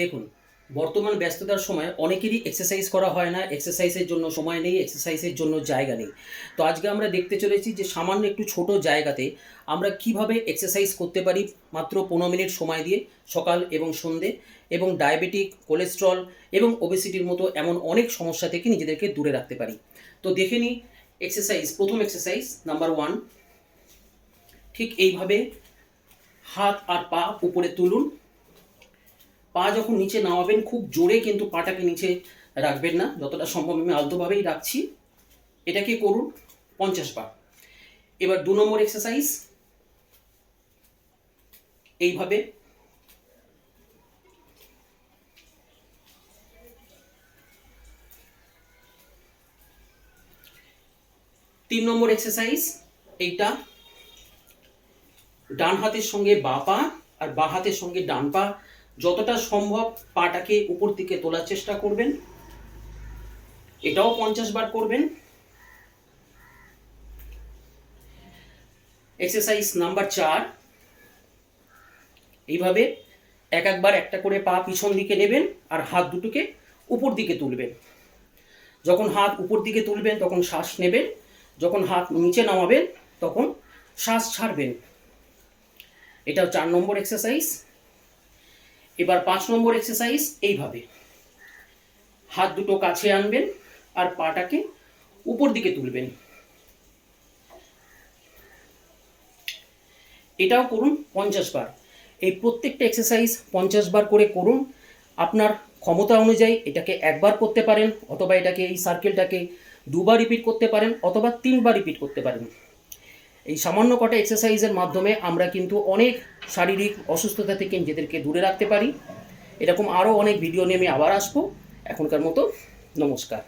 দেখুন, বর্তমান ব্যস্ততার সময় অনেকেরই এক্সারসাইজ করা হয় না, এক্সারসাইজের জন্য সময় নেই, এক্সারসাইজের জন্য জায়গা নেই। তো আজকে আমরা দেখতে চলেছি যে সামান্য একটু ছোট জায়গাতে আমরা কিভাবে এক্সারসাইজ করতে পারি মাত্র 15 মিনিট সময় দিয়ে, সকাল এবং সন্ধে, এবং ডায়াবেটিক, কোলেস্টেরল এবং ওবেসিটির মতো এমন অনেক সমস্যা থেকে নিজেদেরকে দূরে রাখতে পারি। তো দেখে নিই এক্সারসাইজ। প্রথম এক্সারসাইজ নাম্বার 1, ঠিক এইভাবে হাত আর পা উপরে তুলুন। পা যখন নিচে নামাবেন খুব জোরে কিন্তু পাটাকে নিচে রাখবেন না, যতটা সম্ভব আমি আলতোভাবেই রাখছি। এটাকে করুন 50 বার। এবার 2 নম্বর এক্সারসাইজ, এইভাবে তিন নম্বর এক্সারসাইজ, এইটা ডান হাতের সঙ্গে বাঁ পা আর বাঁ হাতের সঙ্গে ডান পা যতটা সম্ভব পাটাকে উপর দিকে তোলার চেষ্টা করবেন। এটাও 50 বার করবেন। এক্সারসাইজ নাম্বার 4, এইভাবে একবার একটা করে পা পিছন দিকে নেবেন আর হাত দুটোকে উপর দিকে তুলবেন। যখন হাত উপর দিকে তুলবেন তখন শ্বাস নেবেন, যখন হাত নিচে নামাবেন তখন শ্বাস ছাড়বেন। এটাও 4 নম্বর এক্সারসাইজ। এবার 5 নম্বর এক্সারসাইজ, এইভাবে হাত দুটো কাছে আনবেন আর পাটাকে উপর দিকে তুলবেন। এটাও করুন 50 বার। এই প্রত্যেকটা এক্সারসাইজ 50 বার করে করুন। আপনার ক্ষমতা অনুযায়ী এটাকে একবার করতে পারেন, অথবা এটাকে এই সার্কেলটাকে 2 বার রিপিট করতে পারেন, অথবা 3 বার রিপিট করতে পারেন। এই সামান্য কটা এক্সারসাইজের মাধ্যমে আমরা কিন্তু অনেক শারীরিক অসুস্থতা থেকে নিজেদেরকে দূরে রাখতে পারি। এরকম আরও অনেক ভিডিও নিয়ে আমি আবার আসবো। এখনকার মতো নমস্কার।